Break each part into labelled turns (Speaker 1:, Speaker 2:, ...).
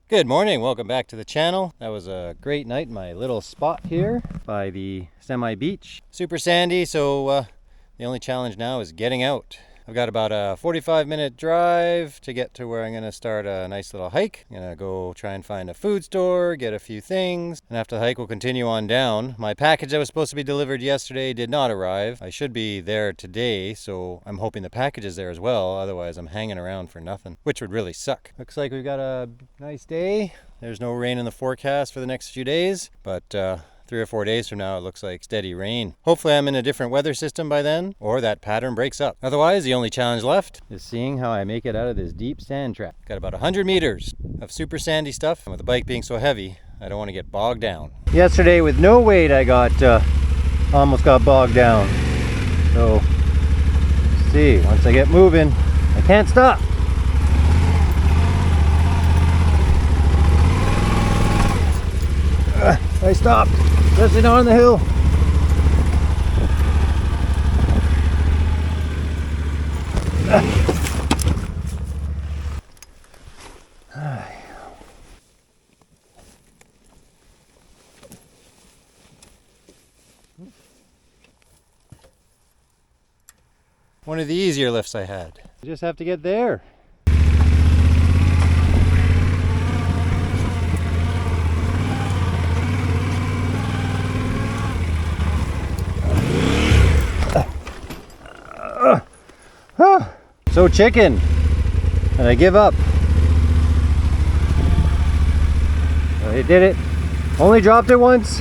Speaker 1: Good morning, welcome back to the channel. That was a great night in my little spot here by the semi-beach. Super sandy, so the only challenge now is getting out. I've got about a 45-minute drive to get to where I'm gonna start a nice little hike. I'm gonna go try and find a food store, get a few things, and after the hike we'll continue on down. My package that was supposed to be delivered yesterday did not arrive. I should be there today, so I'm hoping the package is there as well, otherwise I'm hanging around for nothing, which would really suck. Looks like we've got a nice day. There's no rain in the forecast for the next few days, but 3 or 4 days from now it looks like steady rain. Hopefully I'm in a different weather system by then, or that pattern breaks up. Otherwise, the only challenge left is seeing how I make it out of this deep sand trap. Got about 100 meters of super sandy stuff, and with the bike being so heavy, I don't want to get bogged down. Yesterday with no weight I almost got bogged down. So, let's see, once I get moving, I can't stop. I stopped, especially down on the hill. One of the easier lifts I had. You just have to get there. So chicken, and I give up. I did it. Only dropped it once.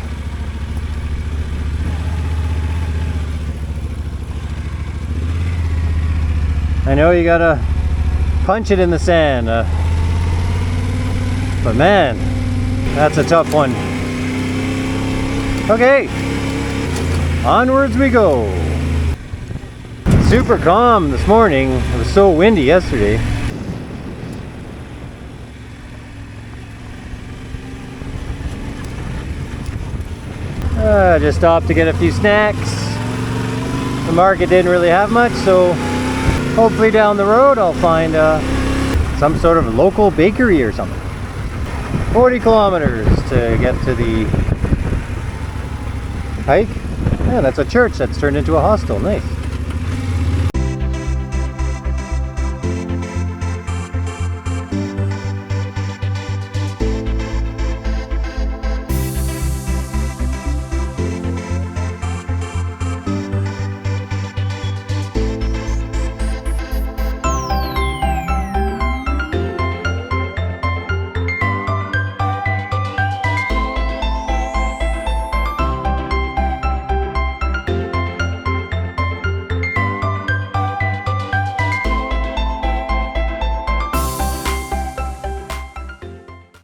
Speaker 1: I know you gotta punch it in the sand, but man, that's a tough one. Okay, onwards we go. Super calm this morning. It was so windy yesterday. Just stopped to get a few snacks. The market didn't really have much, so hopefully down the road I'll find some sort of local bakery or something. 40 kilometers to get to the hike. Yeah, that's a church that's turned into a hostel. Nice.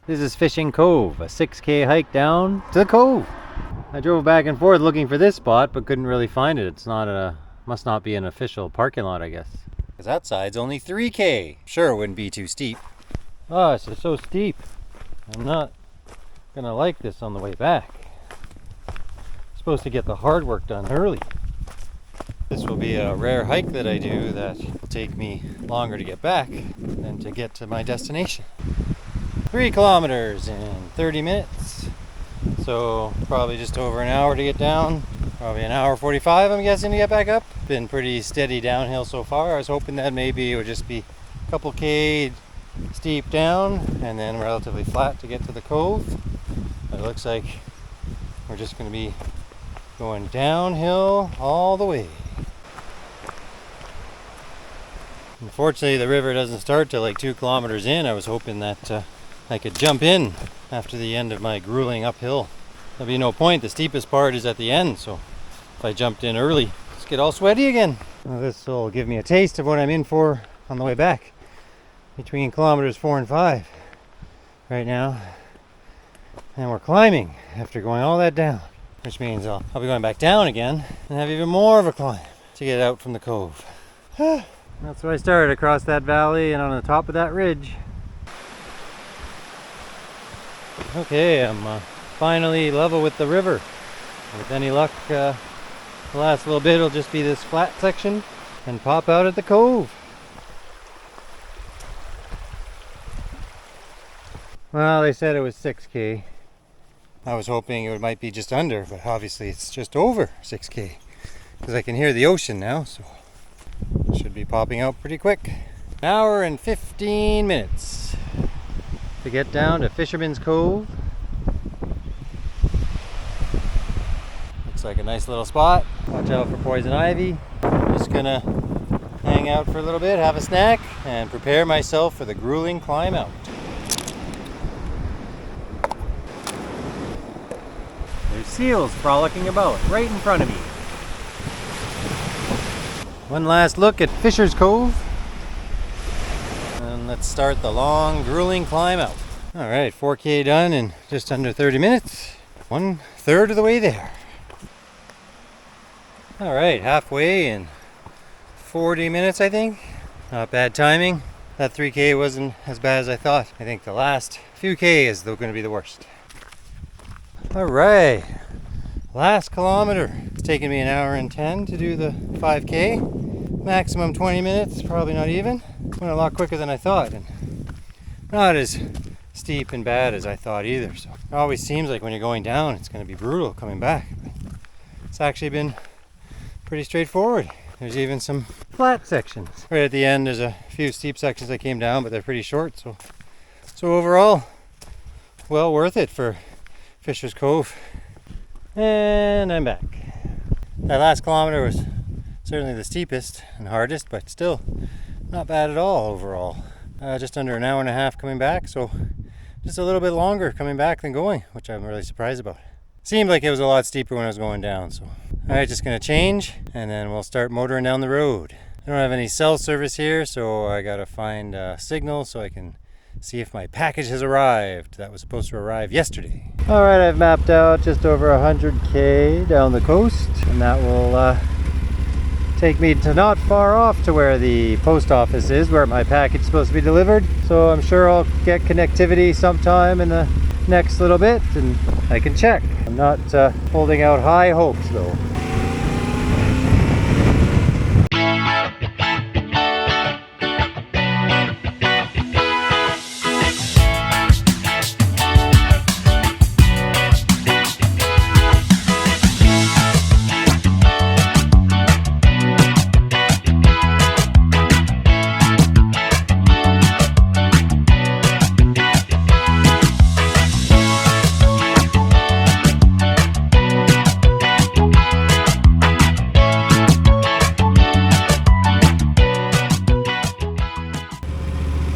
Speaker 1: This is Fishing Cove, a 6K hike down to the cove. I drove back and forth looking for this spot, but couldn't really find it. Must not be an official parking lot, I guess. Because that side's only 3K. Sure, it wouldn't be too steep. Oh, it's just so steep. I'm not gonna like this on the way back. I'm supposed to get the hard work done early. This will be a rare hike that I do that will take me longer to get back than to get to my destination. 3 kilometers in 30 minutes, so probably just over an hour to get down, probably an hour 45 I'm guessing to get back up. Been pretty steady downhill so far. I was hoping that maybe it would just be a couple K steep down and then relatively flat to get to the cove, but it looks like we're just going to be going downhill all the way. Unfortunately the river doesn't start till like 2 kilometers in. I was hoping that I could jump in after the end of my grueling uphill. There'll be no point, the steepest part is at the end, so if I jumped in early, just get all sweaty again. Well, this will give me a taste of what I'm in for on the way back. Between kilometers 4 and 5 right now. And we're climbing after going all that down, which means I'll be going back down again and have even more of a climb to get out from the cove. That's where I started, across that valley and on the top of that ridge. Okay, I'm finally level with the river. With any luck, the last little bit will just be this flat section and pop out at the cove. Well, they said it was 6K. I was hoping it might be just under, but obviously it's just over 6K. Because I can hear the ocean now, so it should be popping out pretty quick. An hour and 15 minutes to get down to Fisherman's Cove. Looks like a nice little spot. Watch out for poison ivy. I'm just gonna hang out for a little bit, have a snack, and prepare myself for the grueling climb out. There's seals frolicking about right in front of me. One last look at Fisher's Cove. And let's start the long, grueling climb out. Alright, 4K done in just under 30 minutes. 1/3 of the way there. Alright, halfway in 40 minutes, I think. Not bad timing. That 3K wasn't as bad as I thought. I think the last few K is going to be the worst. Alright, last kilometer. It's taken me an hour and 10 to do the 5K. Maximum 20 minutes, probably not even. Went a lot quicker than I thought, and not as steep and bad as I thought either. So it always seems like when you're going down, it's going to be brutal coming back. But it's actually been pretty straightforward. There's even some flat sections. Right at the end, there's a few steep sections I came down, but they're pretty short. So overall, well worth it for Fisher's Cove. And I'm back. That last kilometer was certainly the steepest and hardest, but still not bad at all overall. Just under an hour and a half coming back, so just a little bit longer coming back than going, which I'm really surprised about. Seemed like it was a lot steeper when I was going down, so. Alright, just gonna change, and then we'll start motoring down the road. I don't have any cell service here, so I gotta find a signal so I can see if my package has arrived. That was supposed to arrive yesterday. Alright, I've mapped out just over 100K down the coast, and that will take me to not far off to where the post office is, where my package is supposed to be delivered. So I'm sure I'll get connectivity sometime in the next little bit, and I can check. I'm not holding out high hopes though.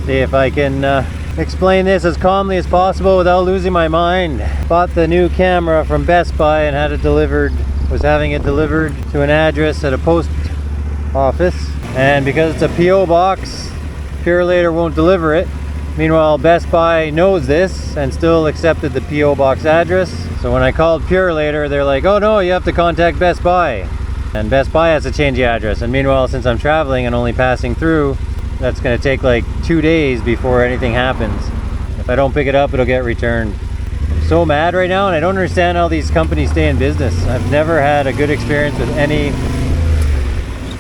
Speaker 1: See if I can explain this as calmly as possible without losing my mind. Bought the new camera from Best Buy and had it delivered, was having it delivered to an address at a post office. And because it's a PO box, Purelator won't deliver it. Meanwhile, Best Buy knows this and still accepted the PO box address. So when I called Purelator, they're like, oh no, you have to contact Best Buy. And Best Buy has to change the address. And meanwhile, since I'm traveling and only passing through, that's going to take like 2 days before anything happens. If I don't pick it up, it'll get returned. I'm so mad right now, and I don't understand how these companies stay in business. I've never had a good experience with any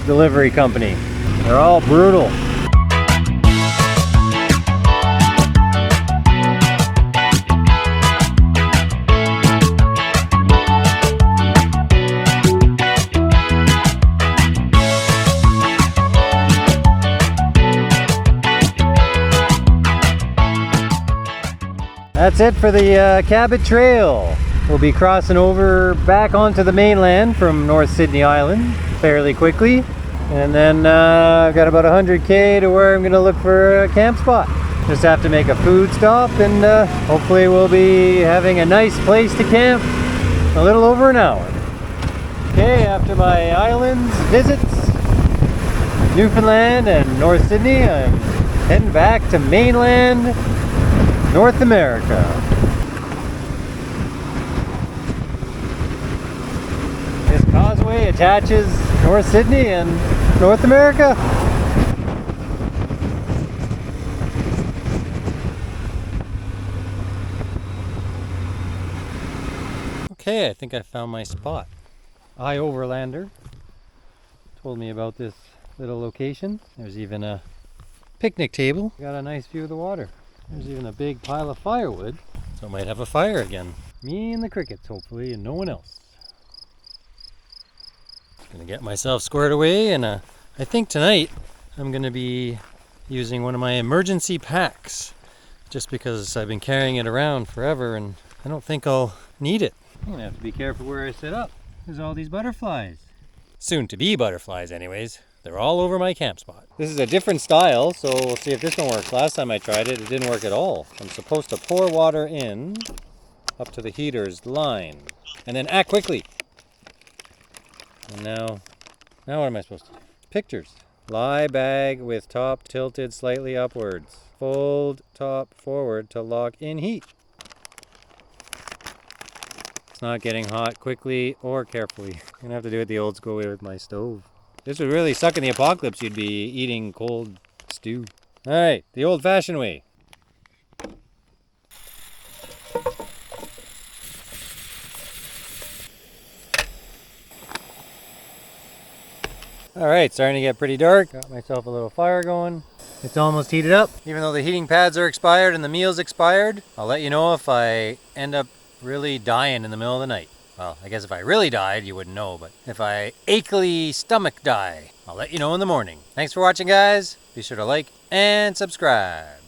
Speaker 1: delivery company. They're all brutal. That's it for the Cabot Trail. We'll be crossing over back onto the mainland from North Sydney Island fairly quickly. And then I've got about 100K to where I'm going to look for a camp spot. Just have to make a food stop, and hopefully we'll be having a nice place to camp in a little over an hour. Okay, after my islands visits, Newfoundland and North Sydney, I'm heading back to mainland North America. This causeway attaches North Sydney and North America. Okay, I think I found my spot. iOverlander told me about this little location. There's even a picnic table. Got a nice view of the water. There's even a big pile of firewood. So I might have a fire again. Me and the crickets, hopefully, and no one else. Gonna get myself squared away, and I think tonight I'm gonna be using one of my emergency packs, just because I've been carrying it around forever and I don't think I'll need it. I'm gonna have to be careful where I sit up. There's all these butterflies. Soon to be butterflies anyways. They're all over my camp spot. This is a different style, so we'll see if this one works. Last time I tried it, it didn't work at all. I'm supposed to pour water in up to the heater's line and then act quickly. And now what am I supposed to do? Pictures. Lie bag with top tilted slightly upwards. Fold top forward to lock in heat. It's not getting hot quickly or carefully. I'm gonna have to do it the old school way with my stove. This would really suck in the apocalypse. You'd be eating cold stew. All right, the old fashioned way. All right, starting to get pretty dark. Got myself a little fire going. It's almost heated up. Even though the heating pads are expired and the meal's expired, I'll let you know if I end up really dying in the middle of the night. Well, I guess if I really died, you wouldn't know, but if I achily stomach die, I'll let you know in the morning. Thanks for watching, guys. Be sure to like and subscribe.